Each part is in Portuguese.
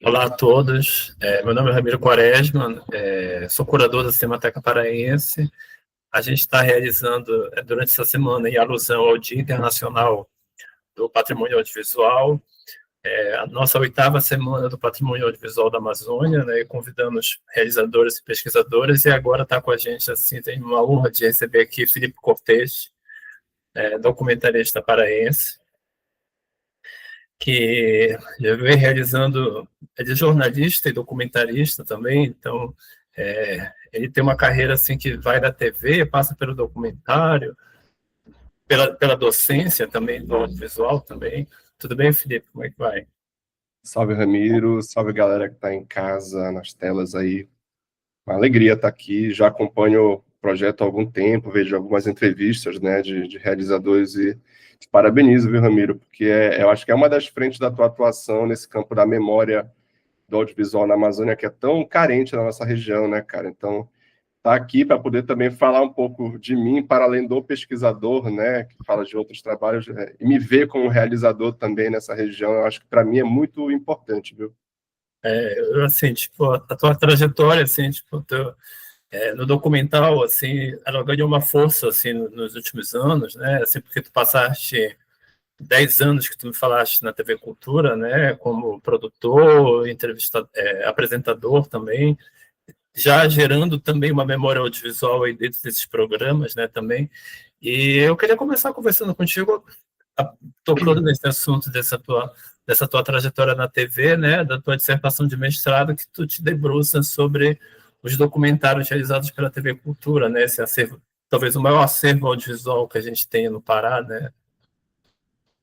Olá a todos, meu nome é Ramiro Quaresma, sou curador da Cinemateca Paraense. A gente está realizando, durante essa semana, em alusão ao Dia Internacional do Patrimônio Audiovisual, a nossa 8ª Semana do Patrimônio Audiovisual da Amazônia, né, e convidamos realizadores e pesquisadores, e agora está com a gente, assim, tem uma honra de receber aqui Felipe Cortes, documentarista paraense, que já vem realizando, ele é jornalista e documentarista também, então ele tem uma carreira assim que vai da TV, passa pelo documentário, pela docência também, do audiovisual também. Tudo bem, Felipe? Como é que vai? Salve, Ramiro. Salve, galera que está em casa, nas telas aí. Uma alegria estar aqui. Já acompanho o projeto há algum tempo, vejo algumas entrevistas, né, de realizadores e te parabenizo, viu, Ramiro? Porque eu acho que é uma das frentes da tua atuação nesse campo da memória do audiovisual na Amazônia, que é tão carente na nossa região, né, cara? Então, tá aqui para poder também falar um pouco de mim, para além do pesquisador, né, que fala de outros trabalhos, e me ver como realizador também nessa região, eu acho que para mim é muito importante, viu? Assim, tipo, a tua trajetória, assim, tipo, no documental, assim, ela ganhou uma força, assim, nos últimos anos, né, assim, porque tu passaste 10 anos que tu me falaste na TV Cultura, né, como produtor, apresentador também, já gerando também uma memória audiovisual aí dentro desses programas, né, também. E eu queria começar conversando contigo, tocando nesse assunto dessa tua trajetória na TV, né, da tua dissertação de mestrado, que tu te debruça sobre os documentários realizados pela TV Cultura, né, esse acervo, talvez o maior acervo audiovisual que a gente tem no Pará, né.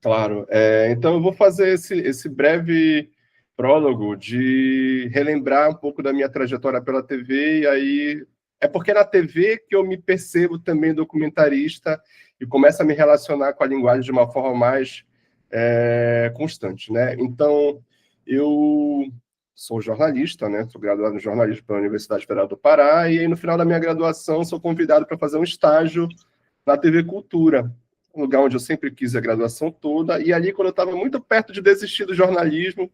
Claro. Então eu vou fazer esse breve prólogo de relembrar um pouco da minha trajetória pela TV, e aí é porque é na TV que eu me percebo também documentarista e começo a me relacionar com a linguagem de uma forma mais constante, né? Então, eu sou jornalista, né? Sou graduado em jornalismo pela Universidade Federal do Pará, e aí no final da minha graduação sou convidado para fazer um estágio na TV Cultura, um lugar onde eu sempre quis a graduação toda, e ali, quando eu estava muito perto de desistir do jornalismo,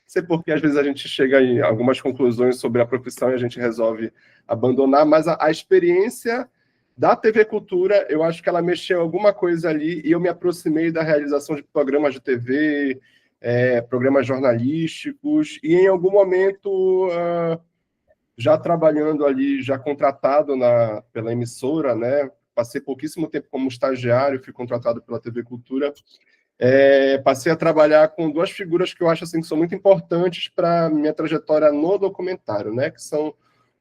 sei porque às vezes a gente chega em algumas conclusões sobre a profissão e a gente resolve abandonar, mas a experiência da TV Cultura, eu acho que ela mexeu alguma coisa ali, e eu me aproximei da realização de programas de TV, programas jornalísticos, e em algum momento, já trabalhando ali, já contratado pela emissora, né? Passei pouquíssimo tempo como estagiário, fui contratado pela TV Cultura. Passei a trabalhar com duas figuras que eu acho assim, que são muito importantes para a minha trajetória no documentário, né? Que são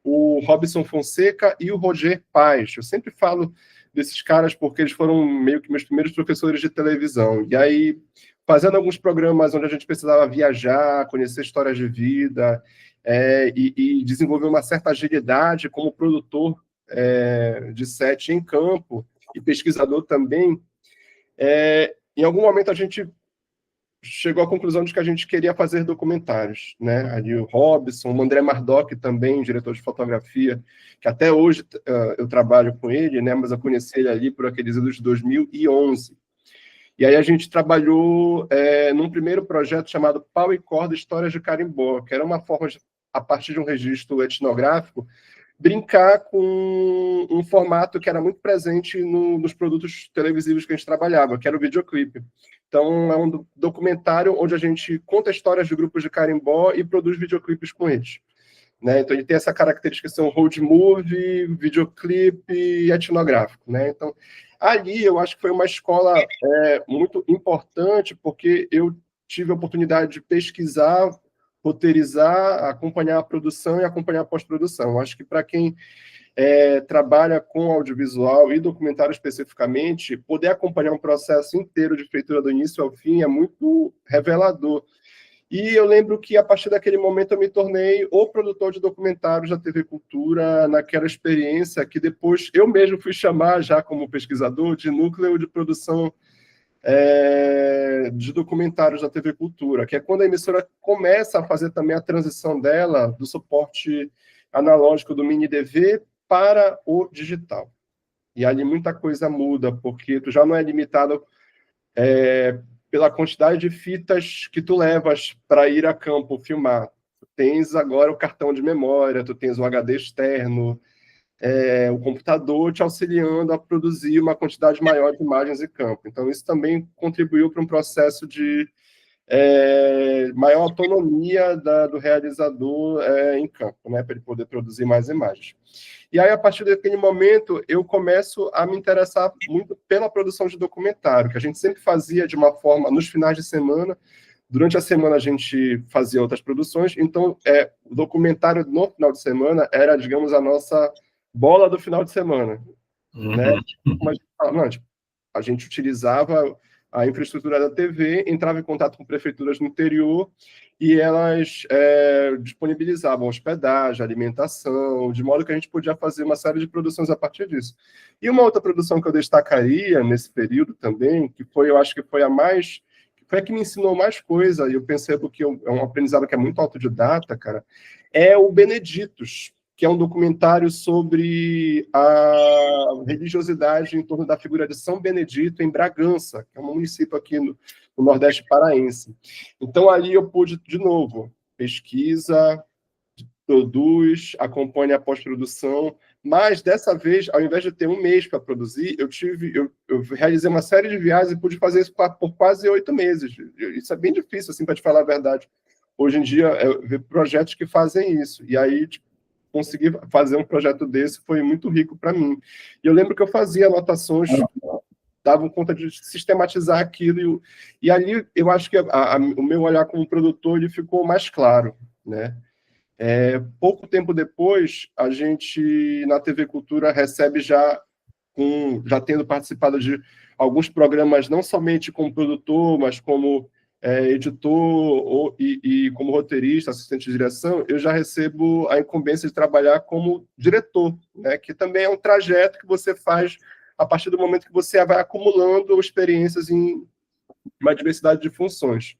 o Robson Fonseca e o Roger Paz. Eu sempre falo desses caras porque eles foram meio que meus primeiros professores de televisão. E aí, fazendo alguns programas onde a gente precisava viajar, conhecer histórias de vida, e desenvolver uma certa agilidade como produtor de set em campo e pesquisador também, em algum momento a gente chegou à conclusão de que a gente queria fazer documentários, né? Ali o Robson, o André Mardoc também, diretor de fotografia, que até hoje eu trabalho com ele, né? Mas eu conheci ele ali por aqueles anos de 2011. E aí a gente trabalhou num primeiro projeto chamado Pau e Corda Histórias de Carimbó, que era uma forma de, a partir de um registro etnográfico, brincar com um formato que era muito presente nos produtos televisivos que a gente trabalhava, que era o videoclipe. Então, é um documentário onde a gente conta histórias de grupos de carimbó e produz videoclipes com eles. Né? Então, ele tem essa característica de ser um road movie, videoclipe e etnográfico. Né? Então, ali eu acho que foi uma escola muito importante, porque eu tive a oportunidade de pesquisar, roteirizar, acompanhar a produção e acompanhar a pós-produção. Acho que para quem trabalha com audiovisual e documentário especificamente, poder acompanhar um processo inteiro de feitura do início ao fim é muito revelador. E eu lembro que, a partir daquele momento, eu me tornei o produtor de documentários da TV Cultura, naquela experiência que depois eu mesmo fui chamar, já como pesquisador, de núcleo de produção de documentários da TV Cultura, que é quando a emissora começa a fazer também a transição dela do suporte analógico do mini DV para o digital. E ali muita coisa muda, porque tu já não é limitado pela quantidade de fitas que tu levas para ir a campo filmar. Tu tens agora o cartão de memória, tu tens o HD externo, o computador te auxiliando a produzir uma quantidade maior de imagens em campo. Então, isso também contribuiu para um processo de maior autonomia do realizador em campo, né, para ele poder produzir mais imagens. E aí, a partir daquele momento, eu começo a me interessar muito pela produção de documentário, que a gente sempre fazia de uma forma, nos finais de semana. Durante a semana a gente fazia outras produções, então o documentário no final de semana era, digamos, a nossa bola do final de semana, né? Mas, a gente utilizava a infraestrutura da TV, entrava em contato com prefeituras no interior e elas disponibilizavam hospedagem, alimentação, de modo que a gente podia fazer uma série de produções a partir disso. E uma outra produção que eu destacaria nesse período também, que foi, eu acho que foi a que me ensinou mais coisa, e eu percebo que é um aprendizado que é muito autodidata, cara, é o Beneditos, que é um documentário sobre a religiosidade em torno da figura de São Benedito em Bragança, que é um município aqui no Nordeste paraense. Então, ali eu pude, de novo, pesquisa, produz, acompanha a pós-produção, mas dessa vez, ao invés de ter um mês para produzir, eu realizei uma série de viagens e pude fazer isso por quase 8 meses. Isso é bem difícil, assim, para te falar a verdade. Hoje em dia, eu vejo projetos que fazem isso. E aí, conseguir fazer um projeto desse foi muito rico para mim. E eu lembro que eu fazia anotações que davam conta de sistematizar aquilo. E ali, eu acho que o meu olhar como produtor ele ficou mais claro, né? Pouco tempo depois, a gente, na TV Cultura, recebe já tendo participado de alguns programas, não somente como produtor, mas como editor e como roteirista, assistente de direção, eu já recebo a incumbência de trabalhar como diretor, né, que também é um trajeto que você faz a partir do momento que você vai acumulando experiências em uma diversidade de funções,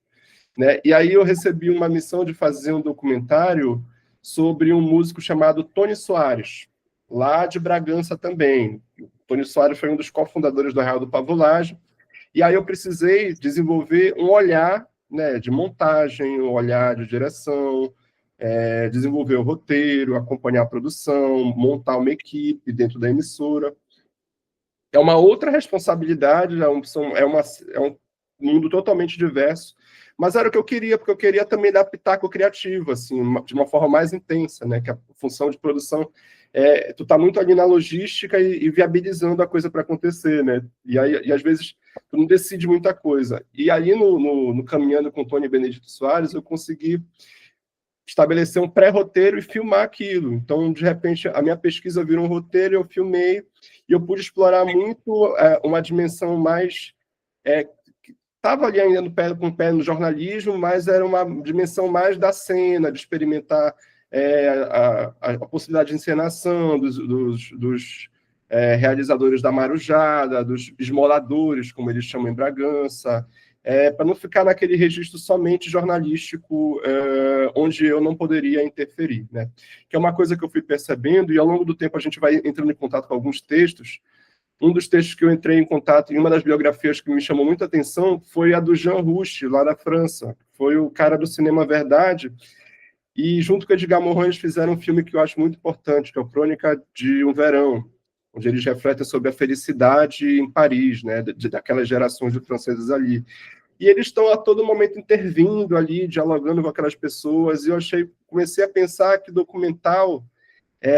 né? E aí eu recebi uma missão de fazer um documentário sobre um músico chamado Tony Soares, lá de Bragança também. O Tony Soares foi um dos cofundadores do Arraial do Pavulagem, e aí eu precisei desenvolver um olhar, né, de montagem, um olhar de direção, desenvolver o roteiro, acompanhar a produção, montar uma equipe dentro da emissora. É uma outra responsabilidade, é um mundo totalmente diverso, mas era o que eu queria, porque eu queria também dar pitaco criativo, assim, de uma forma mais intensa, né, que a função de produção tu tá muito ali na logística e viabilizando a coisa para acontecer, né, e às vezes tu não decide muita coisa. E aí no Caminhando com Tony Benedito Soares, eu consegui estabelecer um pré-roteiro e filmar aquilo. Então, de repente, a minha pesquisa virou um roteiro, eu filmei, e eu pude explorar muito uma dimensão mais estava ali ainda com o pé no jornalismo, mas era uma dimensão mais da cena, de experimentar a possibilidade de encenação dos realizadores da marujada, dos esmoladores, como eles chamam em Bragança, para não ficar naquele registro somente jornalístico, onde eu não poderia interferir, né? Que é uma coisa que eu fui percebendo, e ao longo do tempo a gente vai entrando em contato com alguns textos. Um dos textos que eu entrei em contato, em uma das biografias que me chamou muita atenção, foi a do Jean Rouch, lá da França. Foi o cara do Cinema Verdade, e junto com Edgar Morin eles fizeram um filme que eu acho muito importante, que é o Crônica de um Verão, onde eles refletem sobre a felicidade em Paris, né, daquelas gerações de franceses ali. E eles estão a todo momento intervindo ali, dialogando com aquelas pessoas, e eu comecei a pensar que documental,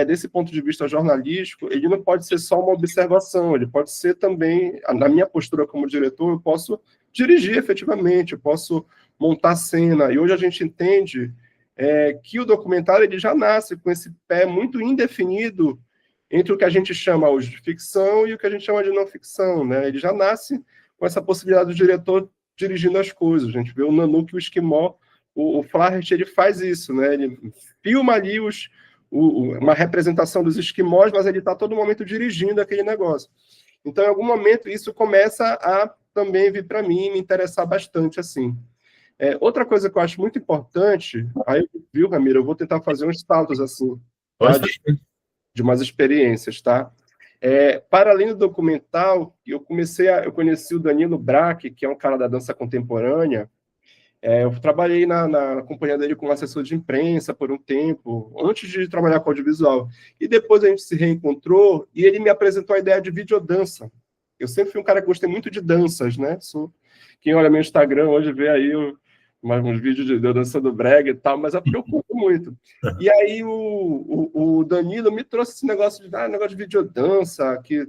desse ponto de vista jornalístico, ele não pode ser só uma observação, ele pode ser também, na minha postura como diretor, eu posso dirigir efetivamente, eu posso montar cena, e hoje a gente entende que o documentário ele já nasce com esse pé muito indefinido entre o que a gente chama hoje de ficção e o que a gente chama de não ficção, né? Ele já nasce com essa possibilidade do diretor dirigindo as coisas. A gente vê o Nanook e o Esquimó, o Flaherty, ele faz isso, né? Ele filma ali uma representação dos esquimós, mas ele está a todo momento dirigindo aquele negócio. Então, em algum momento, isso começa a também vir para mim, me interessar bastante, assim. Outra coisa que eu acho muito importante, aí, viu, Ramiro, eu vou tentar fazer uns saltos, assim, tá? De umas experiências, tá? Para além do documental, eu conheci o Danilo Braque, que é um cara da dança contemporânea. Eu trabalhei na companhia dele como assessor de imprensa por um tempo, antes de trabalhar com audiovisual. E depois a gente se reencontrou e ele me apresentou a ideia de videodança. Eu sempre fui um cara que gostei muito de danças, né? Quem olha meu Instagram hoje vê aí uns vídeos de dança do brega e tal, mas eu preocupo muito. E aí o Danilo me trouxe esse negócio de videodança, que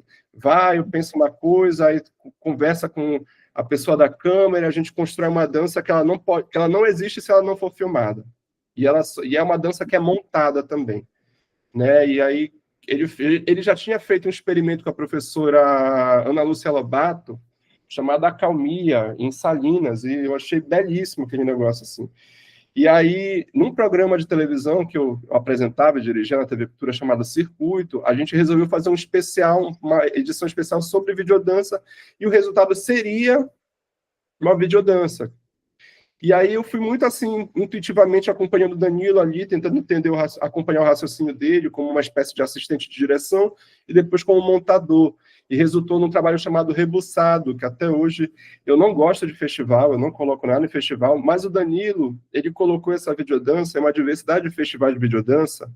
eu penso uma coisa, aí conversa com a pessoa da câmera, a gente constrói uma dança que ela não existe se ela não for filmada. E é uma dança que é montada também, né? E aí ele já tinha feito um experimento com a professora Ana Lúcia Lobato, chamada Acalmia, em Salinas, e eu achei belíssimo aquele negócio assim. E aí, num programa de televisão que eu apresentava e dirigia na TV Cultura, chamado Circuito, a gente resolveu fazer um especial, uma edição especial sobre videodança, e o resultado seria uma videodança. E aí eu fui muito assim, intuitivamente acompanhando o Danilo ali, tentando acompanhar o raciocínio dele como uma espécie de assistente de direção e depois como montador. E resultou num trabalho chamado Rebuçado, que até hoje eu não gosto de festival, eu não coloco nada em festival, mas o Danilo, ele colocou essa videodança, uma diversidade de festivais de videodança,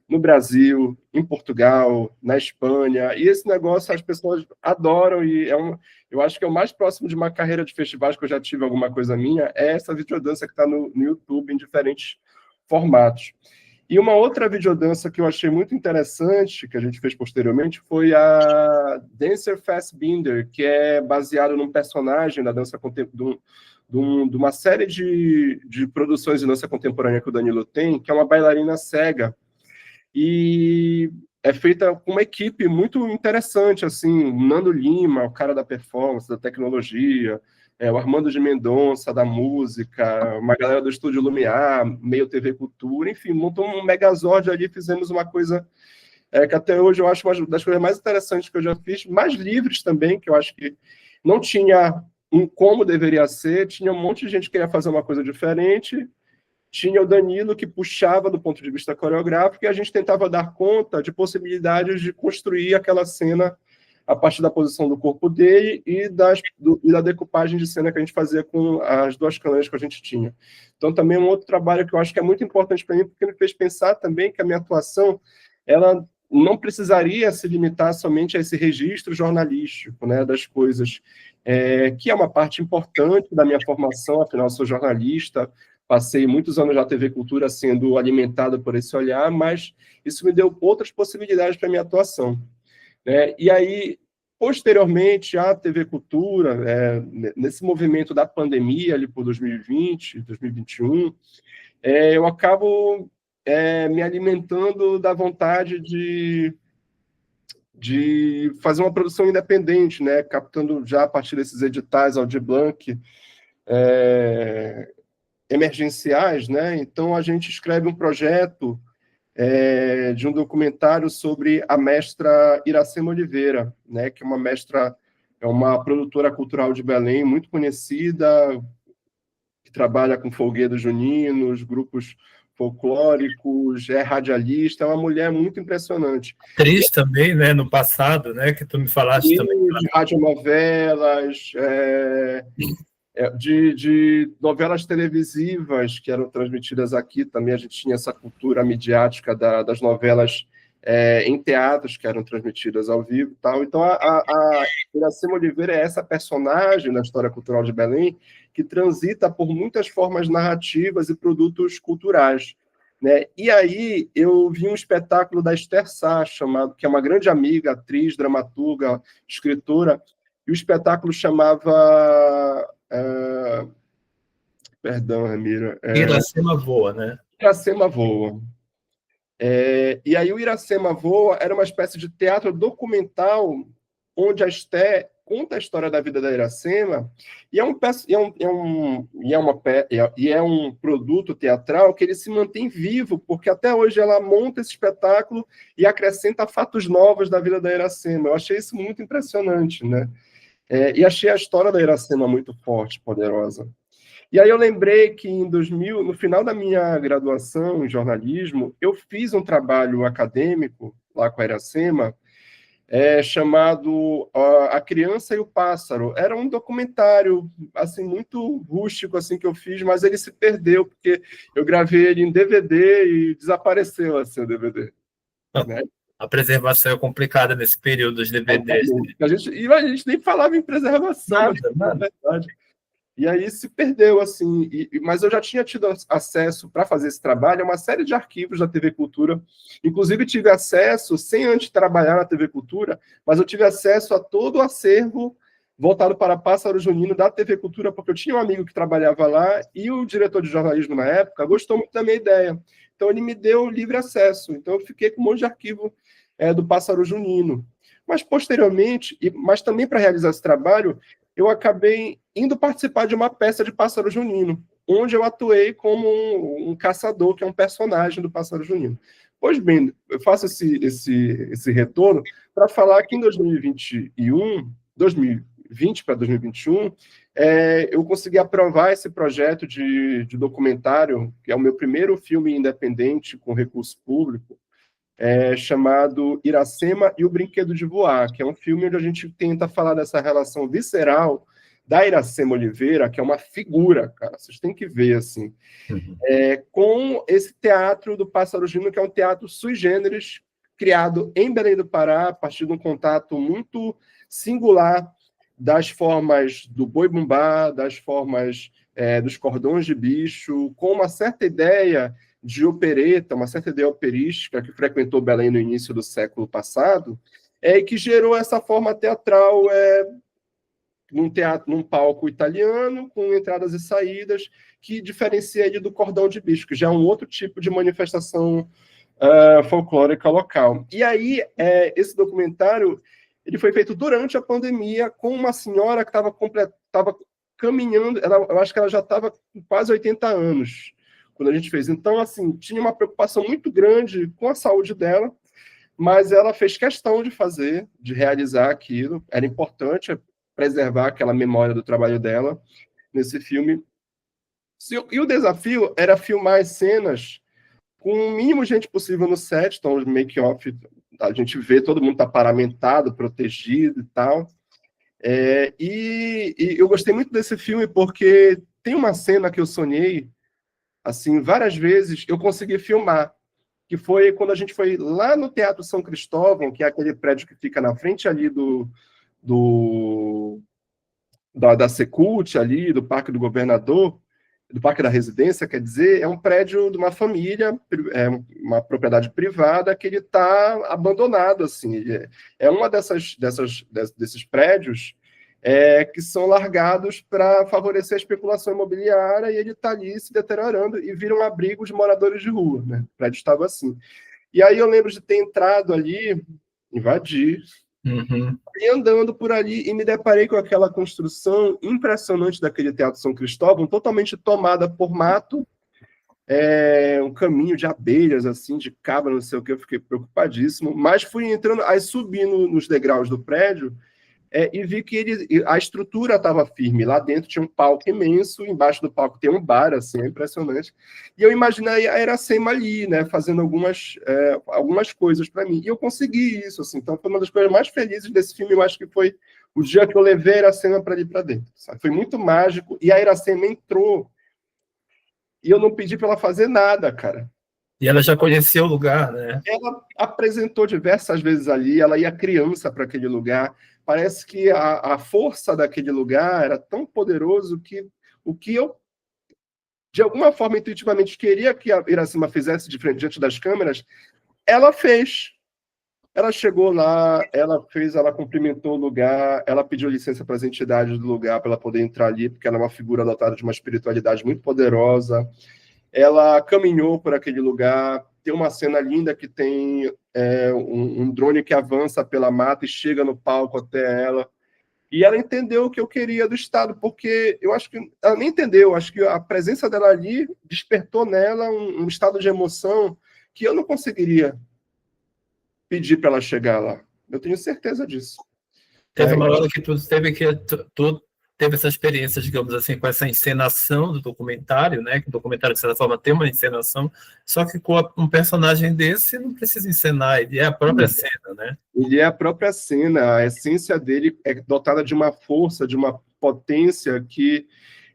no Brasil, em Portugal, na Espanha, e esse negócio as pessoas adoram, e eu acho que é o mais próximo de uma carreira de festivais que eu já tive alguma coisa minha, é essa videodança que está no YouTube em diferentes formatos. E uma outra videodança que eu achei muito interessante, que a gente fez posteriormente, foi a Dancer Fassbinder, que é baseado num personagem da dança de uma série de produções de dança contemporânea que o Danilo tem, que é uma bailarina cega, e é feita com uma equipe muito interessante, assim, o Nando Lima, o cara da performance, da tecnologia, o Armando de Mendonça, da música, uma galera do Estúdio Lumiar, meio TV Cultura, enfim, montou um megazord ali, fizemos uma coisa que até hoje eu acho uma das coisas mais interessantes que eu já fiz, mais livres também, que eu acho que não tinha como deveria ser, tinha um monte de gente que queria fazer uma coisa diferente, tinha o Danilo que puxava do ponto de vista coreográfico e a gente tentava dar conta de possibilidades de construir aquela cena a partir da posição do corpo dele e da decupagem de cena que a gente fazia com as duas câmeras que a gente tinha. Então, também um outro trabalho que eu acho que é muito importante para mim, porque me fez pensar também que a minha atuação, ela não precisaria se limitar somente a esse registro jornalístico, né, das coisas, que é uma parte importante da minha formação, afinal, eu sou jornalista, passei muitos anos na TV Cultura sendo alimentado por esse olhar, mas isso me deu outras possibilidades para a minha atuação. E aí, posteriormente, a TV Cultura, nesse movimento da pandemia, ali por 2020, 2021, eu acabo me alimentando da vontade de fazer uma produção independente, né, captando já a partir desses editais Aldir Blanc, emergenciais, né? Então a gente escreve um projeto de um documentário sobre a mestra Iracema Oliveira, né? Que é uma mestra, é uma produtora cultural de Belém muito conhecida, que trabalha com folguedos juninos, grupos folclóricos, é radialista, é uma mulher muito impressionante. Atriz também, né? No passado, né? Que tu me falaste também. De radionovelas, de novelas televisivas que eram transmitidas aqui, também a gente tinha essa cultura midiática das novelas em teatros que eram transmitidas ao vivo e tal. Então, a Iracema Oliveira é essa personagem na história cultural de Belém que transita por muitas formas narrativas e produtos culturais, né? E aí eu vi um espetáculo da Esther Sá, que é uma grande amiga, atriz, dramaturga, escritora, e o espetáculo chamava... perdão, Ramiro. Iracema Voa, né? Iracema Voa. E aí o Iracema Voa era uma espécie de teatro documental onde a Esté conta a história da vida da Iracema e é um produto teatral que ele se mantém vivo, porque até hoje ela monta esse espetáculo e acrescenta fatos novos da vida da Iracema. Eu achei isso muito impressionante, né? E achei a história da Iracema muito forte, poderosa. E aí eu lembrei que em 2000, no final da minha graduação em jornalismo, eu fiz um trabalho acadêmico lá com a Iracema, chamado A Criança e o Pássaro. Era um documentário assim muito rústico assim que eu fiz, mas ele se perdeu porque eu gravei ele em DVD e desapareceu assim o DVD, né? A preservação é complicada nesse período dos DVDs. A gente nem falava em preservação, Nada. é verdade. E aí se perdeu, assim. Mas eu já tinha tido acesso, para fazer esse trabalho, a uma série de arquivos da TV Cultura. Inclusive, tive acesso, sem antes trabalhar na TV Cultura, mas eu tive acesso a todo o acervo voltado para Pássaro Junino da TV Cultura, porque eu tinha um amigo que trabalhava lá e o diretor de jornalismo na época gostou muito da minha ideia. Então, ele me deu livre acesso. Então, eu fiquei com um monte de arquivo do Pássaro Junino. Mas, posteriormente, mas também para realizar esse trabalho, eu acabei indo participar de uma peça de Pássaro Junino, onde eu atuei como um caçador, que é um personagem do Pássaro Junino. Pois bem, eu faço esse retorno para falar que em 2020 para 2021, eu consegui aprovar esse projeto de documentário, que é o meu primeiro filme independente com recurso público, chamado Iracema e o Brinquedo de Voar, que é um filme onde a gente tenta falar dessa relação visceral da Iracema Oliveira, que é uma figura, cara, vocês têm que ver, assim, com esse teatro do Pássaro Junino, que é um teatro sui generis, criado em Belém do Pará, a partir de um contato muito singular das formas do boi-bumbá, das formas dos cordões de bicho, com uma certa ideia de opereta, uma certa ideia operística que frequentou Belém no início do século passado, e que gerou essa forma teatral num palco italiano, com entradas e saídas, que diferencia ele do cordão de bicho, que já é um outro tipo de manifestação folclórica local. E aí, esse documentário ele foi feito durante a pandemia com uma senhora que estava caminhando, eu acho que ela já estava com quase 80 anos, quando a gente fez. Então, assim, tinha uma preocupação muito grande com a saúde dela, mas ela fez questão de realizar aquilo. Era importante preservar aquela memória do trabalho dela nesse filme. E o desafio era filmar as cenas com o mínimo de gente possível no set, então o make-off, a gente vê, todo mundo está paramentado, protegido e tal. E eu gostei muito desse filme porque tem uma cena que eu sonhei, assim, várias vezes eu consegui filmar, que foi quando a gente foi lá no Teatro São Cristóvão, que é aquele prédio que fica na frente ali da Secult, ali, do Parque do Governador, do Parque da Residência, quer dizer, é um prédio de uma família, uma propriedade privada que ele está abandonado, assim. É uma desses prédios que são largados para favorecer a especulação imobiliária, e ele está ali se deteriorando e vira um abrigo de moradores de rua, né? O prédio estava assim. E aí eu lembro de ter entrado ali, invadir, e andando por ali, e me deparei com aquela construção impressionante daquele Teatro São Cristóvão, totalmente tomada por mato, um caminho de abelhas, assim, de cabra, não sei o que, eu fiquei preocupadíssimo, mas fui entrando, aí subi nos degraus do prédio, e vi que a estrutura estava firme. Lá dentro tinha um palco imenso, embaixo do palco tem um bar, assim, é impressionante. E eu imaginei a Iracema ali, né, fazendo algumas coisas para mim. E eu consegui isso, assim. Então foi uma das coisas mais felizes desse filme, eu acho que foi o dia que eu levei a Iracema para ali para dentro. Sabe? Foi muito mágico. E a Iracema entrou e eu não pedi para ela fazer nada, cara. E ela já conhecia o lugar, né? Ela apresentou diversas vezes ali, ela ia criança para aquele lugar. Parece que a força daquele lugar era tão poderoso que o que eu, de alguma forma, intuitivamente queria que a Iracema fizesse diante das câmeras, ela fez. Ela chegou lá, ela cumprimentou o lugar, ela pediu licença para as entidades do lugar para ela poder entrar ali, porque ela é uma figura dotada de uma espiritualidade muito poderosa. Ela caminhou por aquele lugar. Tem uma cena linda que tem um drone que avança pela mata e chega no palco até ela. E ela entendeu o que eu queria do Estado, porque eu acho que ela nem entendeu, acho que a presença dela ali despertou nela um estado de emoção que eu não conseguiria pedir para ela chegar lá. Eu tenho certeza disso. Teve uma hora que tu teve que teve essa experiência, digamos assim, com essa encenação do documentário, né? Que o documentário, de certa forma, tem uma encenação, só que com um personagem desse não precisa encenar, ele é a própria cena, né? Ele é a própria cena, a essência dele é dotada de uma força, de uma potência que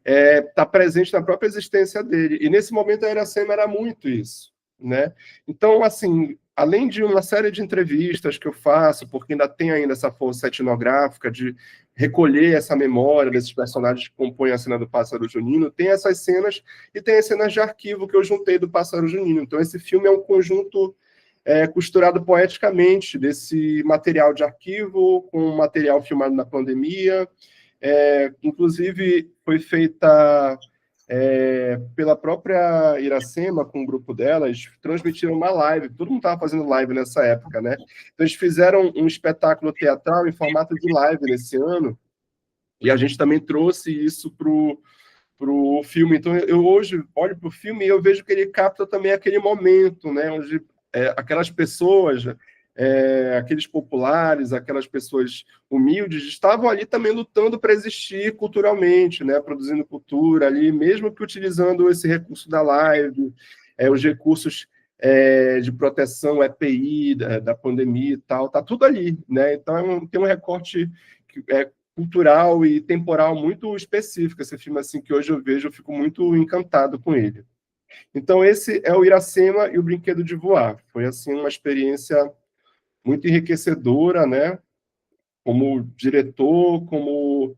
está presente na própria existência dele. E nesse momento a Iracema era muito isso, né? Então, assim, além de uma série de entrevistas que eu faço, porque ainda essa força etnográfica de recolher essa memória desses personagens que compõem a cena do Pássaro Junino, tem essas cenas e tem as cenas de arquivo que eu juntei do Pássaro Junino. Então, esse filme é um conjunto costurado poeticamente desse material de arquivo com material filmado na pandemia. Inclusive, foi feita pela própria Iracema, com o grupo dela, eles transmitiram uma live, todo mundo estava fazendo live nessa época, né? Então, eles fizeram um espetáculo teatral em formato de live nesse ano, e a gente também trouxe isso para o filme. Então, eu hoje olho para o filme e eu vejo que ele capta também aquele momento, né? Onde aquelas pessoas... aqueles populares, aquelas pessoas humildes, estavam ali também lutando para existir culturalmente, né, produzindo cultura ali, mesmo que utilizando esse recurso da live, os recursos de proteção, EPI, da pandemia e tal, tá tudo ali, né? Então tem um recorte cultural e temporal muito específico, esse filme assim, que hoje eu vejo, eu fico muito encantado com ele. Então esse é o Iracema e o Brinquedo de Voar. Foi assim uma experiência muito enriquecedora, né? Como diretor, como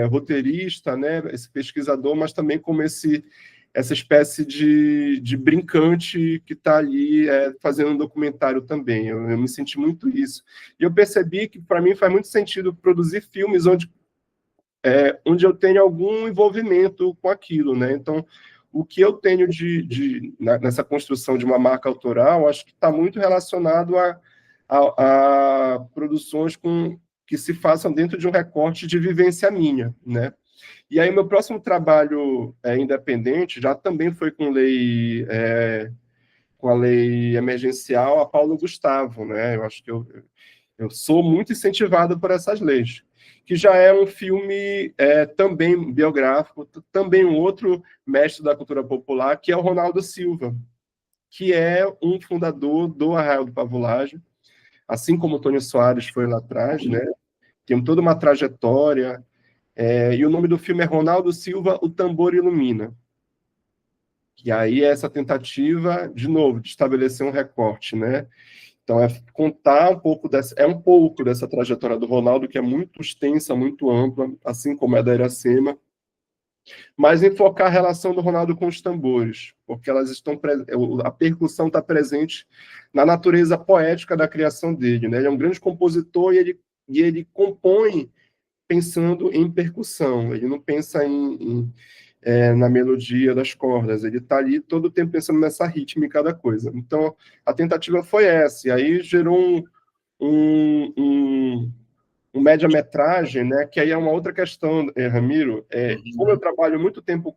roteirista, né? Esse pesquisador, mas também como essa espécie de brincante que está ali fazendo um documentário também. Eu me senti muito isso. E eu percebi que, para mim, faz muito sentido produzir filmes onde eu tenho algum envolvimento com aquilo, né? Então, o que eu tenho nessa construção de uma marca autoral, acho que está muito relacionado a produções que se façam dentro de um recorte de vivência minha, né? E aí, meu próximo trabalho independente já também foi com a lei emergencial, a Paulo Gustavo, né? Eu acho que eu sou muito incentivado por essas leis, que já é um filme também biográfico, também um outro mestre da cultura popular, que é o Ronaldo Silva, que é um fundador do Arraial do Pavulagem, assim como o Tônio Soares foi lá atrás, né? Tem toda uma trajetória, e o nome do filme é Ronaldo Silva, O Tambor Ilumina. E aí essa tentativa, de novo, de estabelecer um recorte, né? Então, contar um pouco dessa trajetória do Ronaldo, que é muito extensa, muito ampla, assim como é da Iracema, mas enfocar a relação do Ronaldo com os tambores, porque a percussão está presente na natureza poética da criação dele, né? Ele é um grande compositor e ele compõe pensando em percussão, ele não pensa na melodia das cordas, ele está ali todo o tempo pensando nessa rítmica da coisa. Então, a tentativa foi essa, e aí gerou um média-metragem, né, que aí é uma outra questão, Ramiro, como eu trabalho muito tempo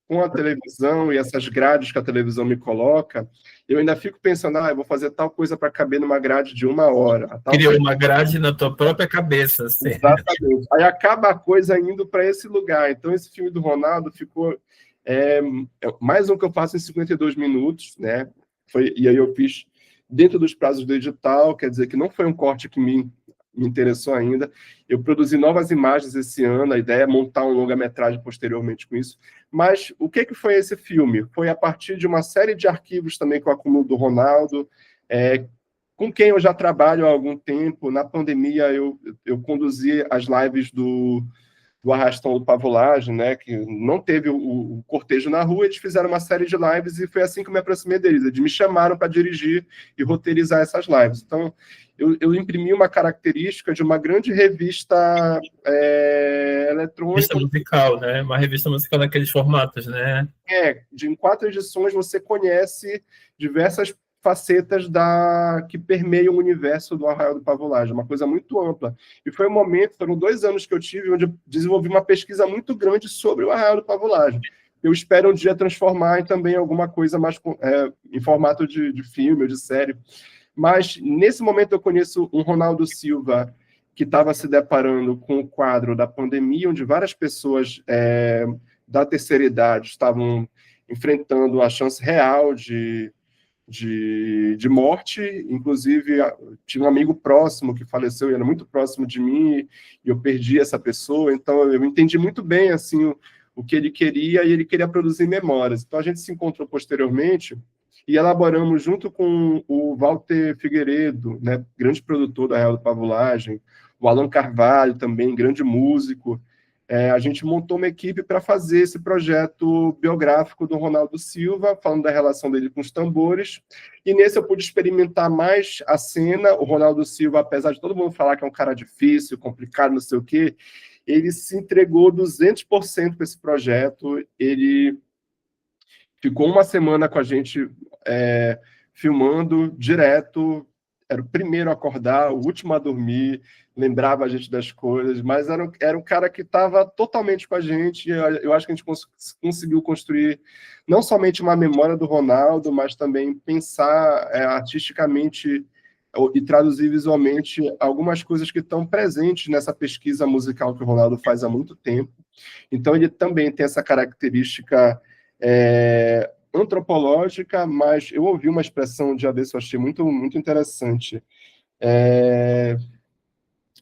com a televisão e essas grades que a televisão me coloca, eu ainda fico pensando, eu vou fazer tal coisa para caber numa grade de 1 hora. Criou uma grade na tua própria cabeça. Assim. Exatamente. Aí acaba a coisa indo para esse lugar. Então, esse filme do Ronaldo ficou mais um que eu faço em 52 minutos, né? E aí eu fiz dentro dos prazos do edital, quer dizer que não foi um corte que me interessou ainda. Eu produzi novas imagens esse ano, a ideia é montar um longa-metragem posteriormente com isso. Mas o que foi esse filme? Foi a partir de uma série de arquivos também que eu acumulo do Ronaldo, com quem eu já trabalho há algum tempo. Na pandemia, eu conduzi as lives do Arrastão do Pavulagem, né, que não teve o cortejo na rua, eles fizeram uma série de lives e foi assim que eu me aproximei deles. Eles me chamaram para dirigir e roteirizar essas lives. Então, eu imprimi uma característica de uma grande revista eletrônica. Revista musical, né? Uma revista musical naqueles formatos, né? Em 4 edições você conhece diversas facetas que permeiam o universo do Arraial do Pavulagem, uma coisa muito ampla. E foi um momento, foram 2 anos que eu tive, onde eu desenvolvi uma pesquisa muito grande sobre o Arraial do Pavulagem. Eu espero um dia transformar em também alguma coisa mais em formato de filme ou de série. Mas, nesse momento, eu conheço um Ronaldo Silva que estava se deparando com o quadro da pandemia, onde várias pessoas da terceira idade estavam enfrentando a chance real de morte. Inclusive, tinha um amigo próximo que faleceu e era muito próximo de mim, e eu perdi essa pessoa. Então, eu entendi muito bem assim o que ele queria, e ele queria produzir memórias. Então, a gente se encontrou posteriormente e elaboramos, junto com o Walter Figueiredo, né, grande produtor da Real do Pavulagem, o Alan Carvalho também, grande músico, a gente montou uma equipe para fazer esse projeto biográfico do Ronaldo Silva, falando da relação dele com os tambores, e nesse eu pude experimentar mais a cena. O Ronaldo Silva, apesar de todo mundo falar que é um cara difícil, complicado, não sei o quê, ele se entregou 200% para esse projeto. Ele ficou uma semana com a gente filmando direto, era o primeiro a acordar, o último a dormir, lembrava a gente das coisas, mas era um cara que estava totalmente com a gente, e eu acho que a gente conseguiu construir não somente uma memória do Ronaldo, mas também pensar artisticamente e traduzir visualmente algumas coisas que estão presentes nessa pesquisa musical que o Ronaldo faz há muito tempo. Então, ele também tem essa característica antropológica, mas eu ouvi uma expressão um dia desse, eu achei muito, muito interessante,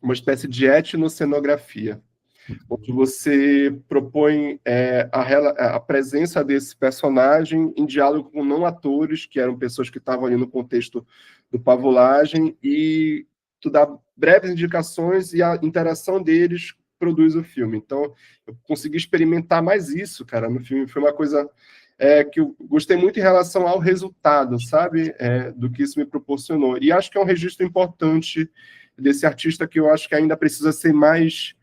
uma espécie de etnocenografia, onde você propõe a presença desse personagem em diálogo com não atores, que eram pessoas que estavam ali no contexto do Pavulagem, e tu dá breves indicações e a interação deles produz o filme. Então, eu consegui experimentar mais isso, cara, no filme. Foi uma coisa que eu gostei muito em relação ao resultado, sabe? Do que isso me proporcionou. E acho que é um registro importante desse artista que eu acho que ainda precisa ser mais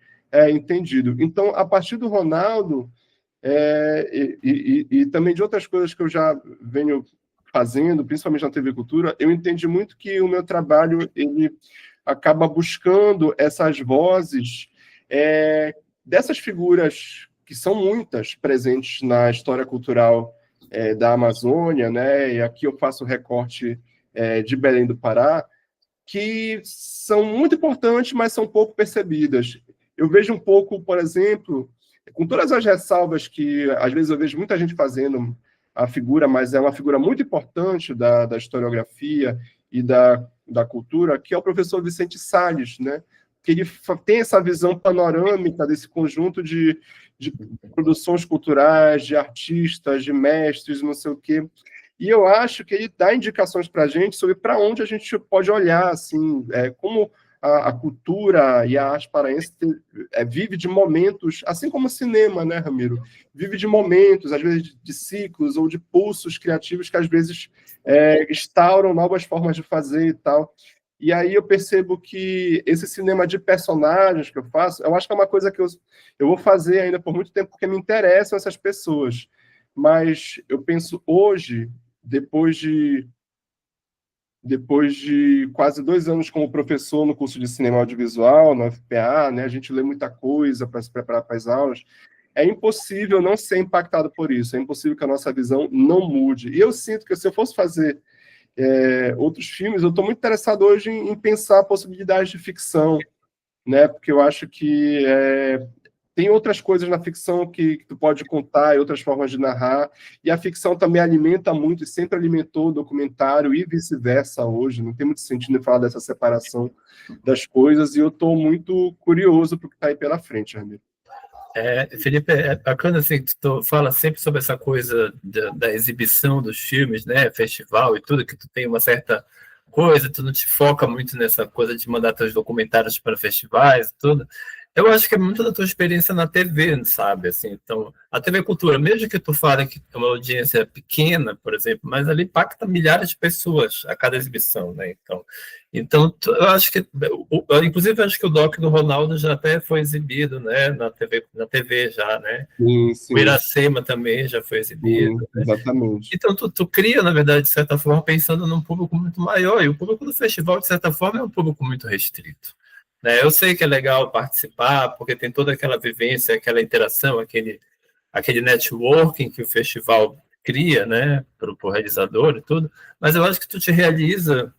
entendido. Então, a partir do Ronaldo, e também de outras coisas que eu já venho fazendo, principalmente na TV Cultura, eu entendi muito que o meu trabalho ele acaba buscando essas vozes dessas figuras que são muitas presentes na história cultural da Amazônia, né? E aqui eu faço o recorte de Belém do Pará, que são muito importantes, mas são pouco percebidas. Eu vejo um pouco, por exemplo, com todas as ressalvas que, às vezes, eu vejo muita gente fazendo a figura, mas é uma figura muito importante da historiografia e da cultura, que é o professor Vicente Salles, né? Que ele tem essa visão panorâmica desse conjunto de produções culturais, de artistas, de mestres, não sei o quê. E eu acho que ele dá indicações para a gente sobre para onde a gente pode olhar, assim, como a cultura e a arte paraense vive de momentos, assim como o cinema, né, Ramiro? Vive de momentos, às vezes de ciclos ou de pulsos criativos que às vezes instauram novas formas de fazer e tal. E aí eu percebo que esse cinema de personagens que eu faço, eu acho que é uma coisa que eu vou fazer ainda por muito tempo, porque me interessam essas pessoas. Mas eu penso hoje, depois de quase 2 anos como professor no curso de cinema audiovisual, na UFPA, né, a gente lê muita coisa para se preparar para as aulas, é impossível não ser impactado por isso, é impossível que a nossa visão não mude. E eu sinto que se eu fosse fazer outros filmes, eu estou muito interessado hoje em pensar possibilidades de ficção, né, porque eu acho que tem outras coisas na ficção que tu pode contar e outras formas de narrar, e a ficção também alimenta muito e sempre alimentou o documentário e vice-versa hoje, não tem muito sentido em falar dessa separação das coisas, e eu estou muito curioso para o que está aí pela frente, Ramiro. Felipe, é bacana assim, que tu fala sempre sobre essa coisa da exibição dos filmes, né, festival e tudo, que tu tem uma certa coisa, tu não te foca muito nessa coisa de mandar teus documentários para festivais e tudo. Eu acho que é muito da tua experiência na TV, sabe? Assim, então, a TV Cultura, mesmo que tu fale que é uma audiência pequena, por exemplo, mas ali impacta milhares de pessoas a cada exibição, né? Então eu acho que, inclusive, eu acho que o doc do Ronaldo já até foi exibido, né? Na TV já, né? Sim, sim. O Iracema também já foi exibido. Sim, né? Exatamente. Então tu cria, na verdade, de certa forma, pensando num público muito maior, e o público do festival, de certa forma, é um público muito restrito. Eu sei que é legal participar, porque tem toda aquela vivência, aquela interação, aquele networking que o festival cria, né, para o realizador e tudo, mas eu acho que tu te realiza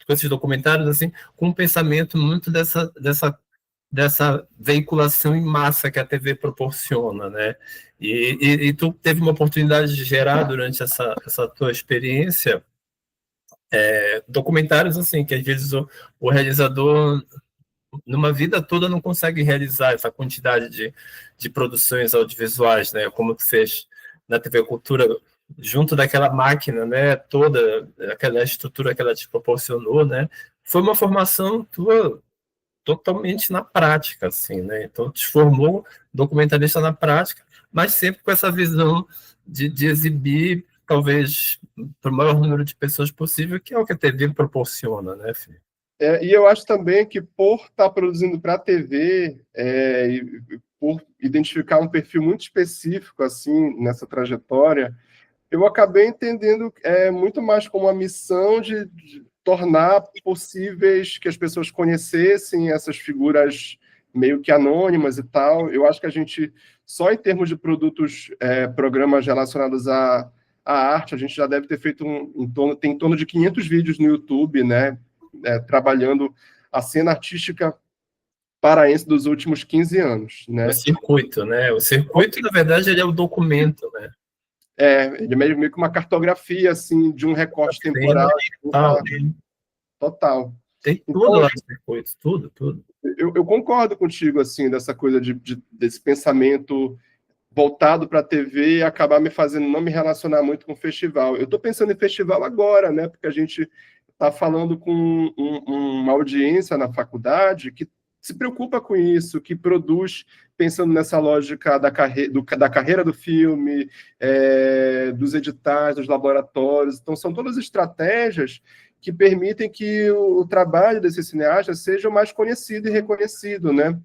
com esses documentários, assim, com um pensamento muito dessa veiculação em massa que a TV proporciona, né? E tu teve uma oportunidade de gerar durante essa tua experiência documentários assim que às vezes o realizador numa vida toda não consegue realizar essa quantidade de produções audiovisuais, né? Como tu fez na TV Cultura, junto daquela máquina, né? Toda aquela estrutura que ela te proporcionou, né? Foi uma formação tua totalmente na prática, assim, né? Então, te formou documentarista na prática, mas sempre com essa visão de exibir, talvez, para o maior número de pessoas possível, que é o que a TV proporciona, né, filho? E eu acho também que por estar produzindo para a TV, e por identificar um perfil muito específico assim nessa trajetória, eu acabei entendendo muito mais como uma missão de tornar possíveis que as pessoas conhecessem essas figuras meio que anônimas e tal. Eu acho que a gente, só em termos de produtos, programas relacionados à arte, a gente já deve ter feito tem em torno de 500 vídeos no YouTube, né? Trabalhando a cena artística paraense dos últimos 15 anos, né? O circuito, né? O circuito, na verdade, ele é o documento, né? Ele é meio que uma cartografia, assim, de um recorte temporal. Total. Tem tudo Então, lá no circuito, tudo. Eu concordo contigo, assim, dessa coisa desse pensamento voltado para a TV e acabar me fazendo não me relacionar muito com o festival. Eu estou pensando em festival agora, né? Porque a gente está falando com uma audiência na faculdade que se preocupa com isso, que produz pensando nessa lógica da carreira do filme, dos editais, dos laboratórios. Então, são todas estratégias que permitem que o trabalho desses cineastas seja mais conhecido e reconhecido, né?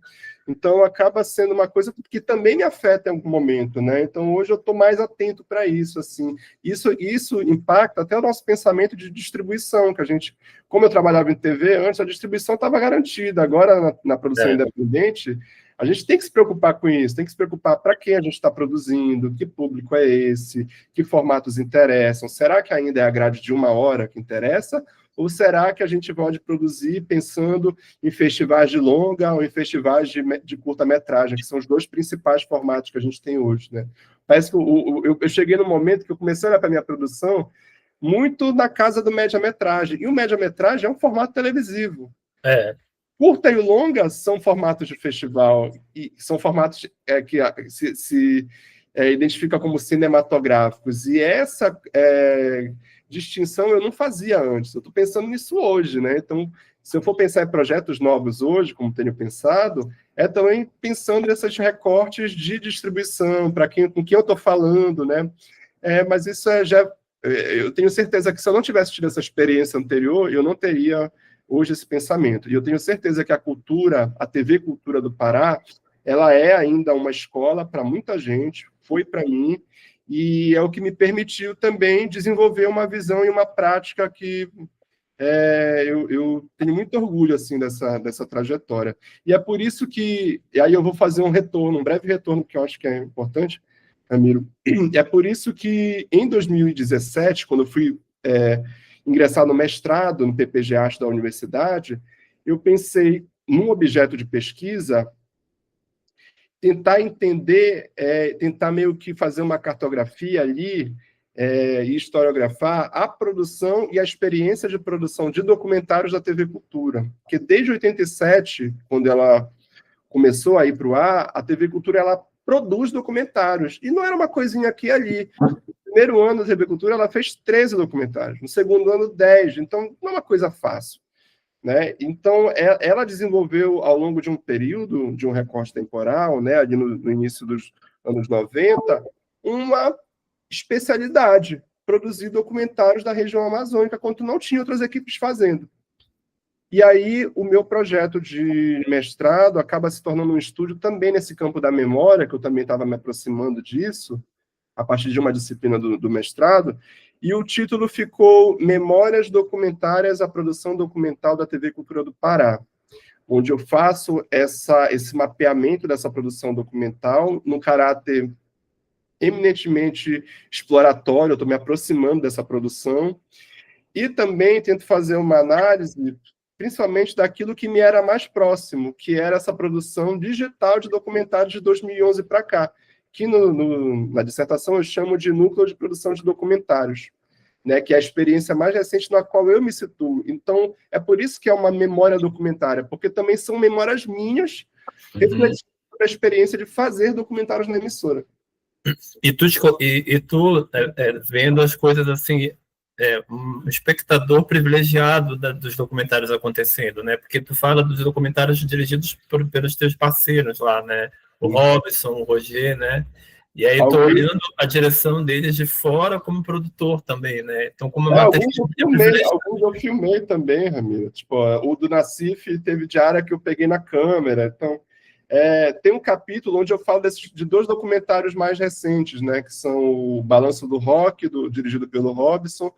Então, acaba sendo uma coisa que também me afeta em algum momento, né? Então, hoje eu estou mais atento para isso, assim. Isso impacta até o nosso pensamento de distribuição, que a gente, como eu trabalhava em TV, antes a distribuição estava garantida. Agora, na produção independente, a gente tem que se preocupar com isso, tem que se preocupar para quem a gente está produzindo, que público é esse, que formatos interessam, será que ainda é a grade de 1 hora que interessa? Ou será que a gente pode produzir pensando em festivais de longa ou em festivais de curta-metragem, que são os dois principais formatos que a gente tem hoje, né? Parece que eu cheguei no momento que eu comecei a olhar para a minha produção muito na casa do média-metragem. E o média-metragem é um formato televisivo. Curta e longa são formatos de festival, e são formatos que se identificam como cinematográficos. E essa distinção eu não fazia antes. Eu estou pensando nisso hoje, né? Então, se eu for pensar em projetos novos hoje, como tenho pensado, também pensando nesses recortes de distribuição, com quem eu estou falando, né? Mas isso eu tenho certeza que se eu não tivesse tido essa experiência anterior, eu não teria hoje esse pensamento. E eu tenho certeza que a TV Cultura do Pará, ela é ainda uma escola para muita gente, foi para mim, e é o que me permitiu também desenvolver uma visão e uma prática que eu tenho muito orgulho assim dessa trajetória. E é por isso que, e aí eu vou fazer um breve retorno, que eu acho que é importante, Ramiro. É por isso que, em 2017, quando eu fui ingressar no mestrado no PPG Arte da universidade, eu pensei num objeto de pesquisa, tentar entender, tentar meio que fazer uma cartografia ali e historiografar a produção e a experiência de produção de documentários da TV Cultura. Porque desde 87, quando ela começou a ir para o ar, a TV Cultura ela produz documentários. E não era uma coisinha aqui e ali. No primeiro ano da TV Cultura, ela fez 13 documentários. No segundo ano, 10. Então, não é uma coisa fácil, né? Então, ela desenvolveu, ao longo de um período, de um recorte temporal, né, ali no início dos anos 90, uma especialidade, produzir documentários da região amazônica, quando não tinha outras equipes fazendo. E aí, o meu projeto de mestrado acaba se tornando um estudo também nesse campo da memória, que eu também estava me aproximando disso, a partir de uma disciplina do mestrado, e o título ficou Memórias Documentárias à Produção Documental da TV Cultura do Pará, onde eu faço esse mapeamento dessa produção documental no caráter eminentemente exploratório, eu estou me aproximando dessa produção, E também tento fazer uma análise, principalmente daquilo que me era mais próximo, que era essa produção digital de documentários de 2011 para cá, que na dissertação eu chamo de núcleo de produção de documentários, né, que é a experiência mais recente na qual eu me situo. Então, é por isso que é uma memória documentária, porque também são memórias minhas refletindo sobre a experiência de fazer documentários na emissora. E tu vendo as coisas assim, um espectador privilegiado dos documentários acontecendo, né? Porque tu fala dos documentários dirigidos pelos teus parceiros lá, né? O Robson, o Roger, né? E aí tô olhando a direção deles de fora como produtor também, né? Então, como alguns eu filmei também, Ramiro. Tipo, o do Nassif teve diária que eu peguei na câmera. Então, tem um capítulo onde eu falo de 2 documentários mais recentes, né? Que são o Balanço do Rock, dirigido pelo Robson,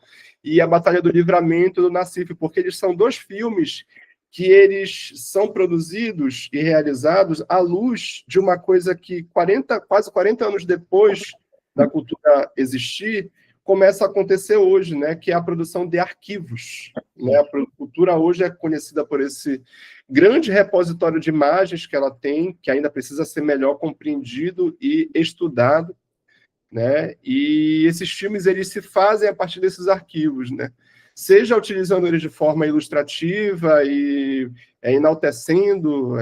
e a Batalha do Livramento, do Nassif, porque eles são 2 filmes que eles são produzidos e realizados à luz de uma coisa que quase 40 anos depois da cultura existir, começa a acontecer hoje, né, que é a produção de arquivos. Né? A cultura hoje é conhecida por esse grande repositório de imagens que ela tem, que ainda precisa ser melhor compreendido e estudado, né? E esses filmes eles se fazem a partir desses arquivos, né? Seja utilizando eles de forma ilustrativa e enaltecendo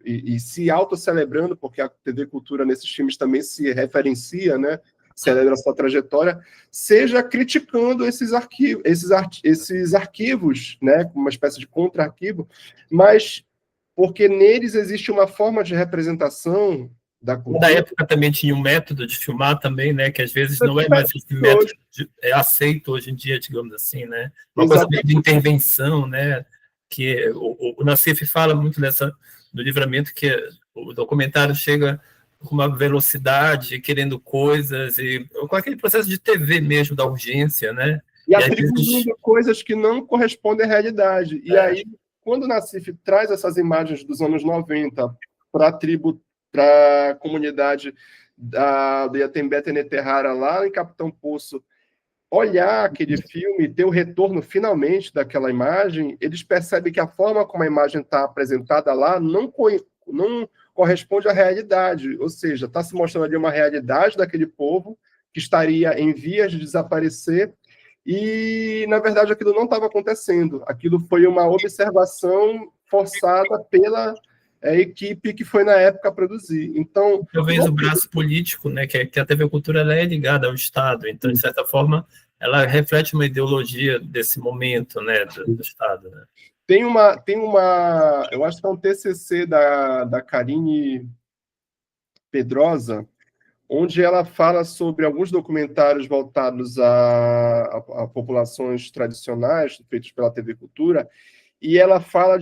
e se autocelebrando, porque a TV Cultura nesses filmes também se referencia, né? Celebra sua trajetória, seja criticando esses arquivos, né? Uma espécie de contra-arquivo, mas porque neles existe uma forma de representação da cultura. Na época também tinha um método de filmar também, né? Que às vezes não é mais esse método aceito hoje em dia, digamos assim, né? Uma coisa de intervenção, né? Que o Nassif fala muito do Livramento, que o documentário chega com uma velocidade, querendo coisas, e com aquele processo de TV mesmo, da urgência, né? E atribuindo coisas que não correspondem à realidade. E aí, quando o Nassif traz essas imagens dos anos 90 para a tribo, para a comunidade do Iatembé Neterrara, lá em Capitão Poço, olhar aquele filme e ter o retorno finalmente daquela imagem, eles percebem que a forma como a imagem está apresentada lá não corresponde à realidade, ou seja, está se mostrando ali uma realidade daquele povo que estaria em vias de desaparecer e, na verdade, aquilo não estava acontecendo. Aquilo foi uma observação forçada pela equipe que foi na época produzir. Então, talvez o braço político, né, que a TV Cultura ela é ligada ao Estado, então de certa forma ela reflete uma ideologia desse momento, né, do Estado. Né? Tem uma, eu acho que é um TCC da Karine Pedrosa, onde ela fala sobre alguns documentários voltados a populações tradicionais feitos pela TV Cultura. E ela fala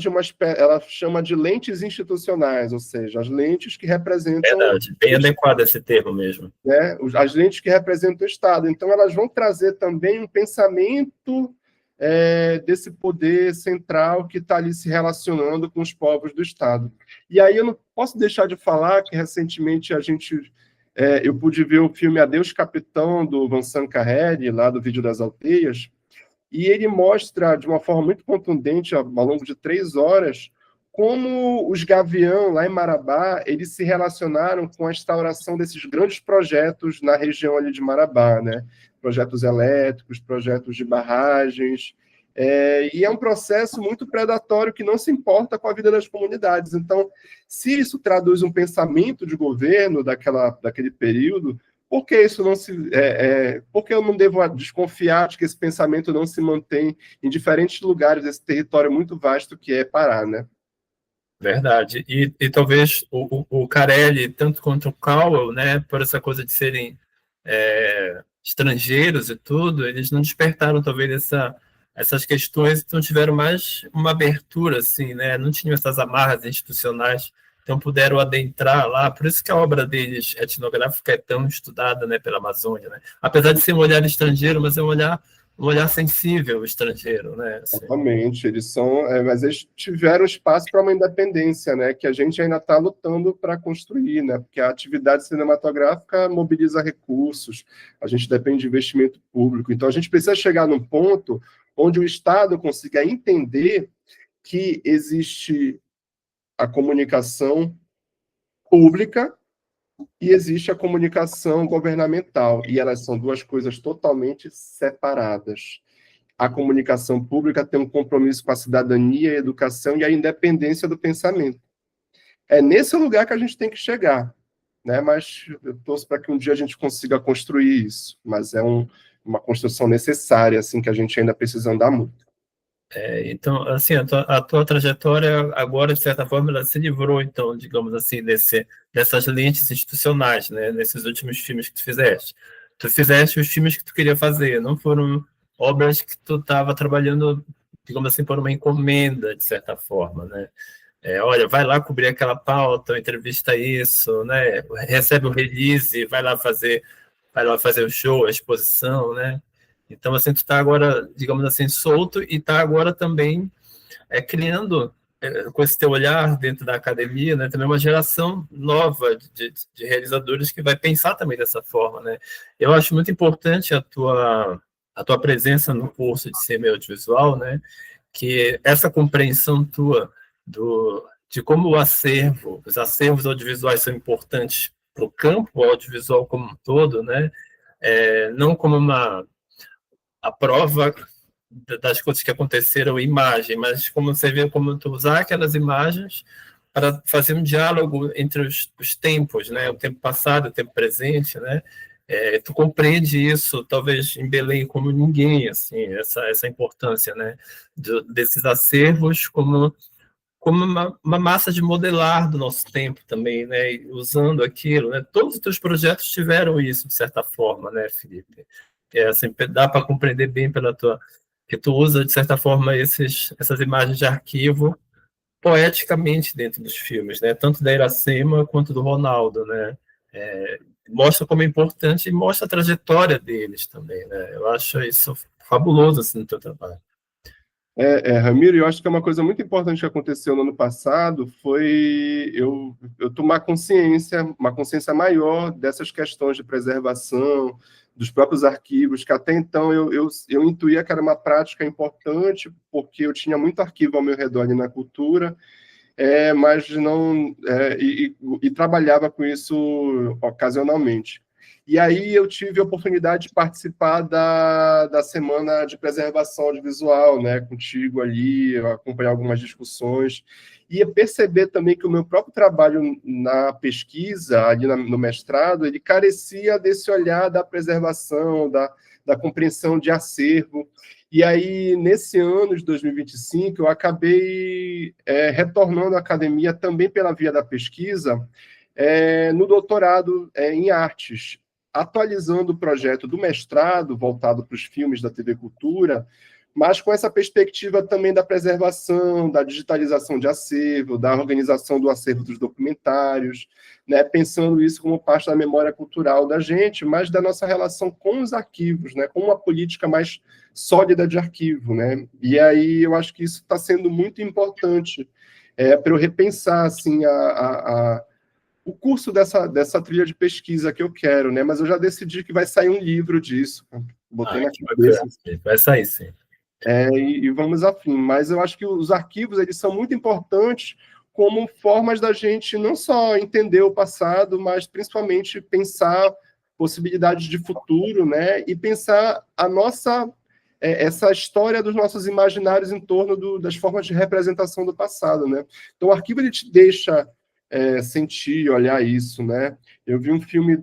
ela chama de lentes institucionais, ou seja, as lentes que representam... Verdade, bem adequado esse termo mesmo. Né, as lentes que representam o Estado. Então, elas vão trazer também um pensamento desse poder central que está ali se relacionando com os povos do Estado. E aí eu não posso deixar de falar que, recentemente, eu pude ver o filme Adeus, Capitão, do Vincent Carreri, lá do Vídeo das Alteias, e ele mostra, de uma forma muito contundente, ao longo de 3 horas, como os Gavião, lá em Marabá, eles se relacionaram com a instauração desses grandes projetos na região ali de Marabá, né? Projetos elétricos, projetos de barragens, e é um processo muito predatório que não se importa com a vida das comunidades. Então, se isso traduz um pensamento de governo daquele período, por que isso não se... por que eu não devo desconfiar de que esse pensamento não se mantém em diferentes lugares desse território muito vasto que é Pará, né? Verdade. E talvez o Carelli, tanto quanto o Cowell, né, por essa coisa de serem estrangeiros e tudo, eles não despertaram talvez essas questões, então tiveram mais uma abertura, assim, né, não tinham essas amarras institucionais, então puderam adentrar lá, por isso que a obra deles etnográfica é tão estudada, né, pela Amazônia, né, apesar de ser um olhar estrangeiro, mas é um olhar sensível estrangeiro, né? Assim. Exatamente, eles são, mas eles tiveram espaço para uma independência, né? Que a gente ainda está lutando para construir, né? Porque a atividade cinematográfica mobiliza recursos, a gente depende de investimento público, então a gente precisa chegar num ponto onde o Estado consiga entender que existe a comunicação pública e existe a comunicação governamental, e elas são duas coisas totalmente separadas. A comunicação pública tem um compromisso com a cidadania, a educação e a independência do pensamento. É nesse lugar que a gente tem que chegar, né? Mas eu torço para que um dia a gente consiga construir isso, mas é uma construção necessária, assim, que a gente ainda precisa andar muito. Então, assim, a tua trajetória agora, de certa forma, ela se livrou, então, digamos assim, dessas lentes institucionais, né, nesses últimos filmes que tu fizeste. Tu fizeste os filmes que tu queria fazer, não foram obras que tu estava trabalhando, digamos assim, por uma encomenda, de certa forma, né? Olha, vai lá cobrir aquela pauta, entrevista isso, né? Recebe o release, vai lá fazer o show, a exposição, né? Então, assim, tu está agora, digamos assim, solto e está agora também criando, com esse teu olhar dentro da academia, né, também uma geração nova de realizadores que vai pensar também dessa forma, né? Eu acho muito importante a tua presença no curso de cinema e audiovisual, né? Que essa compreensão tua de como os acervos audiovisuais são importantes para o campo audiovisual como um todo, né? Não como a prova das coisas que aconteceram, imagem, mas como você vê, como tu usar aquelas imagens para fazer um diálogo entre os tempos, né? O tempo passado, o tempo presente, né? Tu compreende isso, talvez em Belém como ninguém, assim, essa importância, né? Desses acervos como uma massa de modelar do nosso tempo também, né? E usando aquilo, né? Todos os teus projetos tiveram isso, de certa forma, né, Felipe? Assim, dá para compreender bem que tu usa, de certa forma, essas imagens de arquivo poeticamente dentro dos filmes, né? Tanto da Iracema quanto do Ronaldo, né? Mostra como é importante e mostra a trajetória deles também, né? Eu acho isso fabuloso, assim, no teu trabalho. Ramiro, eu acho que é uma coisa muito importante que aconteceu no ano passado foi eu tomar uma consciência maior dessas questões de preservação, dos próprios arquivos, que até então eu intuía que era uma prática importante, porque eu tinha muito arquivo ao meu redor ali na cultura, mas não e trabalhava com isso ocasionalmente. E aí eu tive a oportunidade de participar da Semana de Preservação Audiovisual, né, contigo ali, acompanhar algumas discussões, e perceber também que o meu próprio trabalho na pesquisa, ali no mestrado, ele carecia desse olhar da preservação, da compreensão de acervo. E aí, nesse ano de 2025, eu acabei retornando à academia também pela via da pesquisa, no doutorado em artes, atualizando o projeto do mestrado, voltado para os filmes da TV Cultura, mas com essa perspectiva também da preservação, da digitalização de acervo, da organização do acervo dos documentários, né, pensando isso como parte da memória cultural da gente, mas da nossa relação com os arquivos, né, com uma política mais sólida de arquivo, né? E aí eu acho que isso está sendo muito importante para eu repensar assim o curso dessa trilha de pesquisa que eu quero, né? Mas eu já decidi que vai sair um livro disso. Botei na cabeça. Vai sair, sim. E vamos afim. Mas eu acho que os arquivos eles são muito importantes como formas da gente não só entender o passado, mas principalmente pensar possibilidades de futuro, né? E pensar essa história dos nossos imaginários em torno das formas de representação do passado, né? Então, o arquivo ele te deixa sentir, olhar isso, né? Eu vi um filme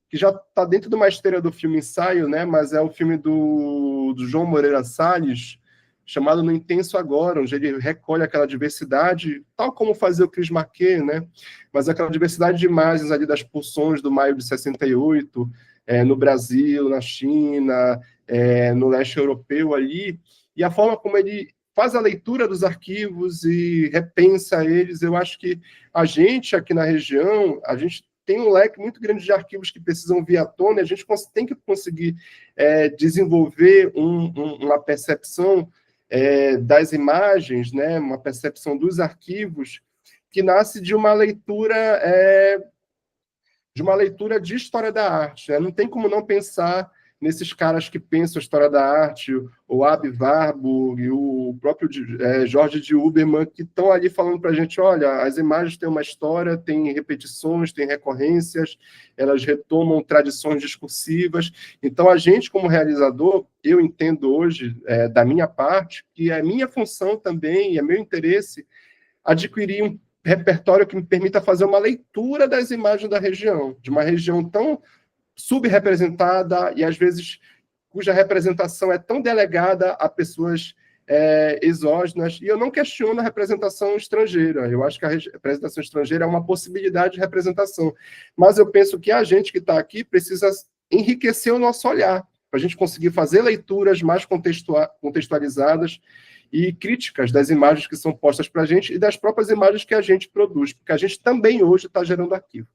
que já está dentro de uma esteira do filme Ensaio, né? Mas é o filme do João Moreira Salles, chamado No Intenso Agora, onde ele recolhe aquela diversidade, tal como fazia o Chris Marquet, né? Mas aquela diversidade de imagens ali das pulsões do maio de 68, no Brasil, na China, no leste europeu ali, e a forma como ele faz a leitura dos arquivos e repensa eles. Eu acho que a gente aqui na região, a gente tem um leque muito grande de arquivos que precisam vir à tona, e a gente tem que conseguir desenvolver uma percepção das imagens, né, uma percepção dos arquivos, que nasce de uma leitura de história da arte, né? Não tem como não pensar nesses caras que pensam a história da arte, o Aby Warburg e o próprio Jorge de Uberman, que estão ali falando para a gente, olha, as imagens têm uma história, têm repetições, têm recorrências, elas retomam tradições discursivas. Então, a gente, como realizador, eu entendo hoje, da minha parte, que é minha função também, e é meu interesse, adquirir um repertório que me permita fazer uma leitura das imagens da região, de uma região tão subrepresentada e, às vezes, cuja representação é tão delegada a pessoas exógenas, e eu não questiono a representação estrangeira, eu acho que a representação estrangeira é uma possibilidade de representação, mas eu penso que a gente que está aqui precisa enriquecer o nosso olhar, para a gente conseguir fazer leituras mais contextualizadas e críticas das imagens que são postas para a gente e das próprias imagens que a gente produz, porque a gente também hoje está gerando arquivo.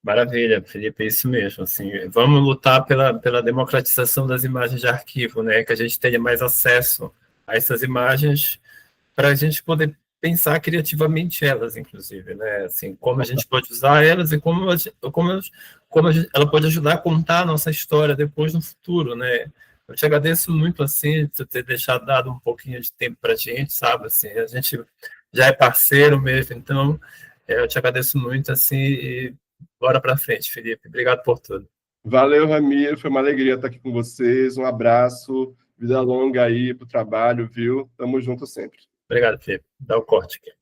Maravilha, Felipe, é isso mesmo. Assim, vamos lutar pela democratização das imagens de arquivo, né? Que a gente tenha mais acesso a essas imagens para a gente poder pensar criativamente elas, inclusive, né? Assim, como a gente pode usar elas e como ela pode ajudar a contar a nossa história depois no futuro, né? Eu te agradeço muito, assim, de ter deixado dado um pouquinho de tempo para a gente, sabe? Assim, a gente já é parceiro mesmo, então eu te agradeço muito, assim, e bora para frente, Felipe. Obrigado por tudo. Valeu, Ramiro, foi uma alegria estar aqui com vocês, um abraço, vida longa aí pro trabalho, viu? Tamo junto sempre. Obrigado, Felipe. Dá o corte aqui.